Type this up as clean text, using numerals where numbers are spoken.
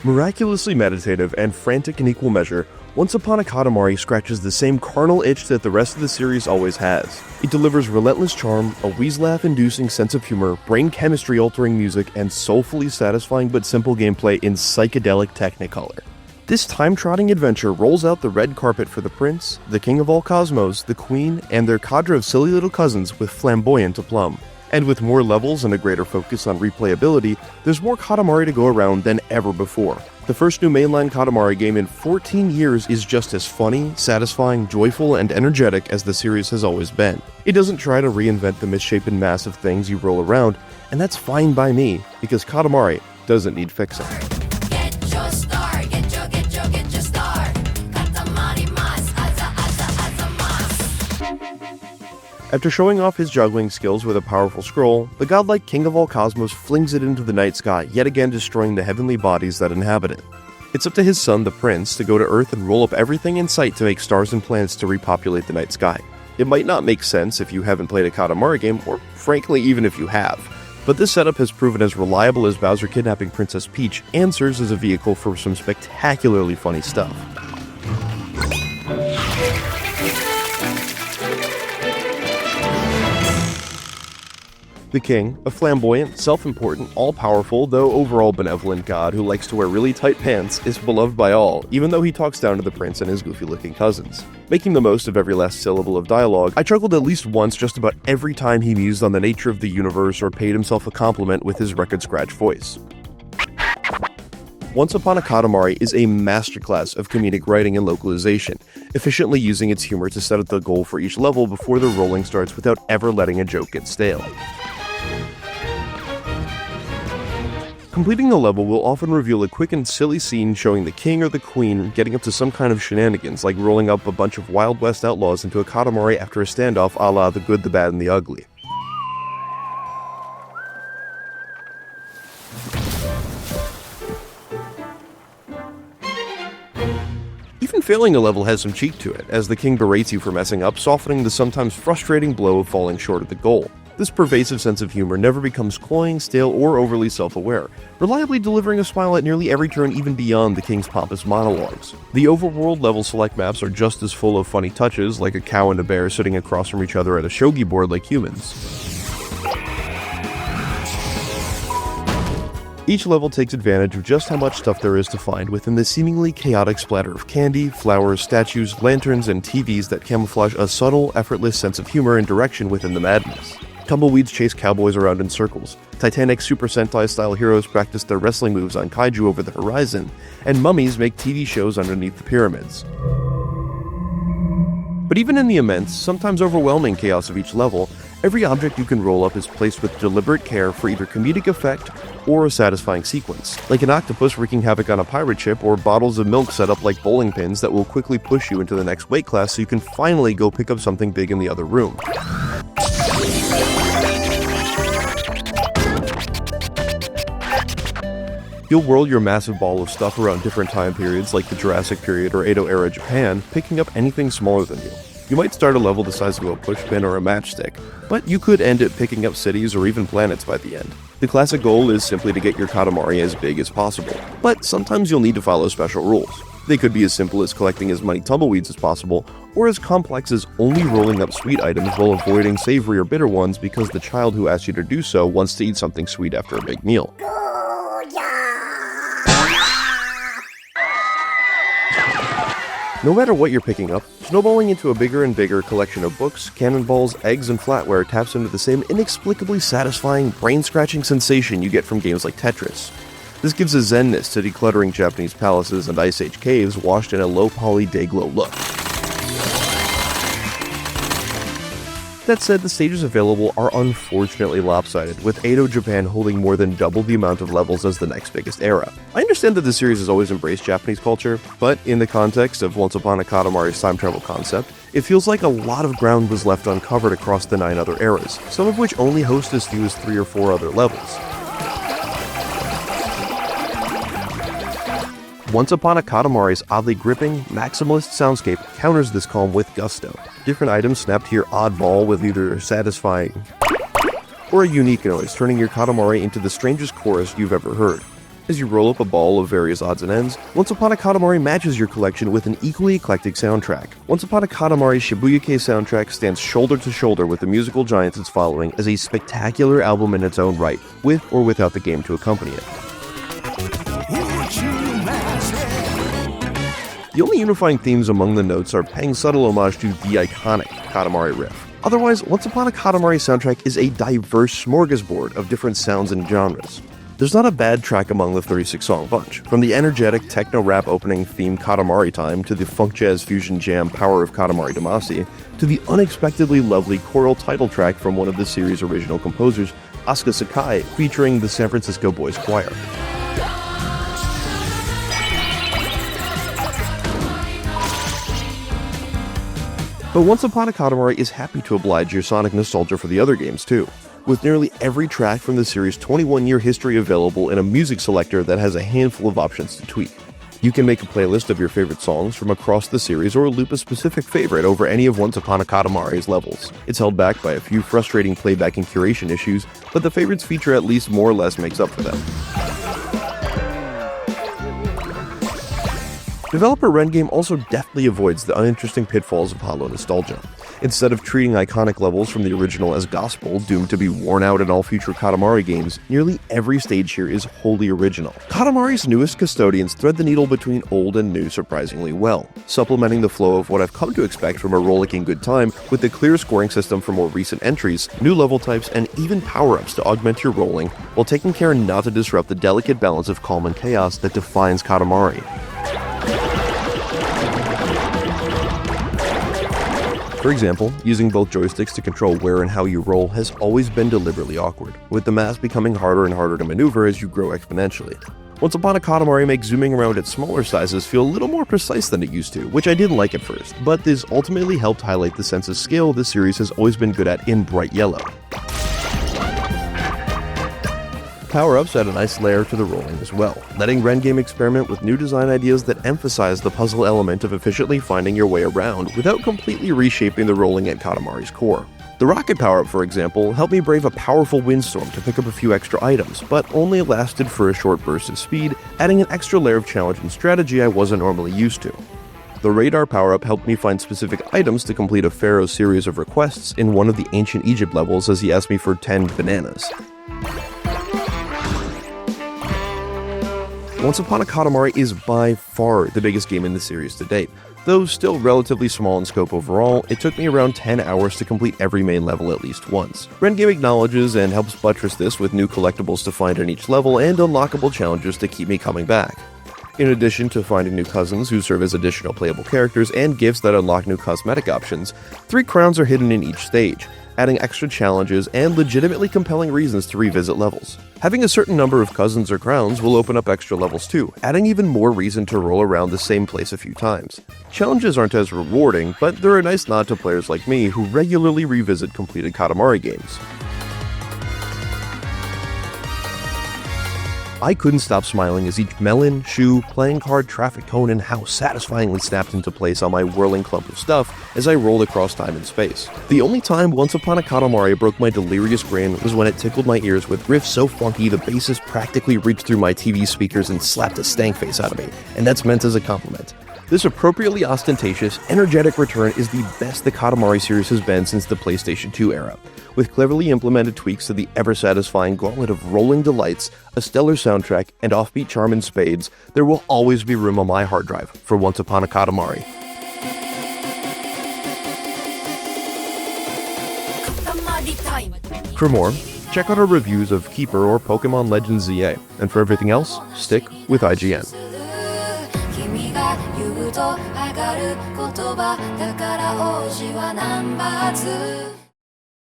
Miraculously meditative and frantic in equal measure, Once Upon a Katamari scratches the same carnal itch that the rest of the series always has. It delivers relentless charm, a wheeze-laugh-inducing sense of humor, brain chemistry-altering music, and soulfully satisfying but simple gameplay in psychedelic technicolor. This time-trotting adventure rolls out the red carpet for the prince, the king of all cosmos, the queen, and their cadre of silly little cousins with flamboyant aplomb. And with more levels and a greater focus on replayability, there's more Katamari to go around than ever before. The first new mainline Katamari game in 14 years is just as funny, satisfying, joyful, and energetic as the series has always been. It doesn't try to reinvent the misshapen mass of things you roll around, and that's fine by me, because Katamari doesn't need fixing. After showing off his juggling skills with a powerful scroll, the godlike king of all cosmos flings it into the night sky, yet again destroying the heavenly bodies that inhabit it. It's up to his son, the prince, to go to Earth and roll up everything in sight to make stars and planets to repopulate the night sky. It might not make sense if you haven't played a Katamari game, or frankly even if you have, but this setup has proven as reliable as Bowser kidnapping Princess Peach and serves as a vehicle for some spectacularly funny stuff. The king, a flamboyant, self-important, all-powerful, though overall benevolent god who likes to wear really tight pants, is beloved by all, even though he talks down to the prince and his goofy-looking cousins. Making the most of every last syllable of dialogue, I chuckled at least once just about every time he mused on the nature of the universe or paid himself a compliment with his record-scratch voice. Once Upon a Katamari is a masterclass of comedic writing and localization, efficiently using its humor to set up the goal for each level before the rolling starts without ever letting a joke get stale. Completing the level will often reveal a quick and silly scene showing the king or the queen getting up to some kind of shenanigans, like rolling up a bunch of Wild West outlaws into a Katamari after a standoff a la The Good, the Bad, and the Ugly. Even failing a level has some cheek to it, as the king berates you for messing up, softening the sometimes frustrating blow of falling short of the goal. This pervasive sense of humor never becomes cloying, stale, or overly self-aware, reliably delivering a smile at nearly every turn even beyond the king's pompous monologues. The overworld level select maps are just as full of funny touches, like a cow and a bear sitting across from each other at a shogi board like humans. Each level takes advantage of just how much stuff there is to find within the seemingly chaotic splatter of candy, flowers, statues, lanterns, and TVs that camouflage a subtle, effortless sense of humor and direction within the madness. Tumbleweeds chase cowboys around in circles, Titanic Super Sentai-style heroes practice their wrestling moves on kaiju over the horizon, and mummies make TV shows underneath the pyramids. But even in the immense, sometimes overwhelming chaos of each level, every object you can roll up is placed with deliberate care for either comedic effect or a satisfying sequence, like an octopus wreaking havoc on a pirate ship or bottles of milk set up like bowling pins that will quickly push you into the next weight class so you can finally go pick up something big in the other room. You'll whirl your massive ball of stuff around different time periods like the Jurassic period or Edo era Japan, picking up anything smaller than you. You might start a level the size of a pushpin or a matchstick, but you could end it picking up cities or even planets by the end. The classic goal is simply to get your Katamari as big as possible, but sometimes you'll need to follow special rules. They could be as simple as collecting as many tumbleweeds as possible, or as complex as only rolling up sweet items while avoiding savory or bitter ones because the child who asked you to do so wants to eat something sweet after a big meal. No matter what you're picking up, snowballing into a bigger and bigger collection of books, cannonballs, eggs, and flatware taps into the same inexplicably satisfying, brain-scratching sensation you get from games like Tetris. This gives a zenness to decluttering Japanese palaces and Ice Age caves washed in a low-poly day-glow look. That said, the stages available are unfortunately lopsided, with Edo Japan holding more than double the amount of levels as the next biggest era. I understand that the series has always embraced Japanese culture, but in the context of Once Upon a Katamari's time travel concept, it feels like a lot of ground was left uncovered across the 9 other eras, some of which only host as few as 3 or 4 other levels. Once Upon a Katamari's oddly gripping, maximalist soundscape counters this calm with gusto. Different items snap to your oddball with either satisfying or a unique noise, turning your Katamari into the strangest chorus you've ever heard. As you roll up a ball of various odds and ends, Once Upon a Katamari matches your collection with an equally eclectic soundtrack. Once Upon a Katamari's Shibuyake soundtrack stands shoulder to shoulder with the musical giants it's following as a spectacular album in its own right, with or without the game to accompany it. The only unifying themes among the notes are paying subtle homage to the iconic Katamari riff. Otherwise, Once Upon a Katamari soundtrack is a diverse smorgasbord of different sounds and genres. There's not a bad track among the 36-song bunch, from the energetic techno-rap opening theme Katamari Time to the funk jazz fusion jam Power of Katamari Damacy, to the unexpectedly lovely choral title track from one of the series' original composers, Asuka Sakai, featuring the San Francisco Boys Choir. But Once Upon a Katamari is happy to oblige your sonic nostalgia for the other games too, with nearly every track from the series' 21-year history available in a music selector that has a handful of options to tweak. You can make a playlist of your favorite songs from across the series or loop a specific favorite over any of Once Upon a Katamari's levels. It's held back by a few frustrating playback and curation issues, but the favorites feature at least more or less makes up for them. Developer Rengame also deftly avoids the uninteresting pitfalls of hollow nostalgia. Instead of treating iconic levels from the original as gospel, doomed to be worn out in all future Katamari games, nearly every stage here is wholly original. Katamari's newest custodians thread the needle between old and new surprisingly well, supplementing the flow of what I've come to expect from a rollicking good time with a clear scoring system for more recent entries, new level types, and even power-ups to augment your rolling, while taking care not to disrupt the delicate balance of calm and chaos that defines Katamari. For example, using both joysticks to control where and how you roll has always been deliberately awkward, with the mass becoming harder and harder to maneuver as you grow exponentially. Once Upon a Katamari makes zooming around at smaller sizes feel a little more precise than it used to, which I didn't like at first, but this ultimately helped highlight the sense of scale this series has always been good at in bright yellow. Power-ups add a nice layer to the rolling as well, letting Rengame experiment with new design ideas that emphasize the puzzle element of efficiently finding your way around without completely reshaping the rolling at Katamari's core. The rocket power-up, for example, helped me brave a powerful windstorm to pick up a few extra items, but only lasted for a short burst of speed, adding an extra layer of challenge and strategy I wasn't normally used to. The radar power-up helped me find specific items to complete a Pharaoh's series of requests in one of the ancient Egypt levels as he asked me for 10 bananas. Once Upon a Katamari is by far the biggest game in the series to date. Though still relatively small in scope overall, it took me around 10 hours to complete every main level at least once. Rengame acknowledges and helps buttress this with new collectibles to find in each level and unlockable challenges to keep me coming back. In addition to finding new cousins who serve as additional playable characters and gifts that unlock new cosmetic options, 3 crowns are hidden in each stage, adding extra challenges and legitimately compelling reasons to revisit levels. Having a certain number of cousins or crowns will open up extra levels too, adding even more reason to roll around the same place a few times. Challenges aren't as rewarding, but they're a nice nod to players like me who regularly revisit completed Katamari games. I couldn't stop smiling as each melon, shoe, playing card, traffic cone, and house satisfyingly snapped into place on my whirling clump of stuff as I rolled across time and space. The only time Once Upon a Katamari broke my delirious grin was when it tickled my ears with riffs so funky the bassist practically reached through my TV speakers and slapped a stank face out of me, and that's meant as a compliment. This appropriately ostentatious, energetic return is the best the Katamari series has been since the PlayStation 2 era. With cleverly implemented tweaks to the ever-satisfying gauntlet of rolling delights, a stellar soundtrack, and offbeat charm in spades, there will always be room on my hard drive for Once Upon a Katamari. For more, check out our reviews of Keeper or Pokemon Legends ZA, and for everything else, stick with IGN. 言うと上がる言葉だから王子はナンバー2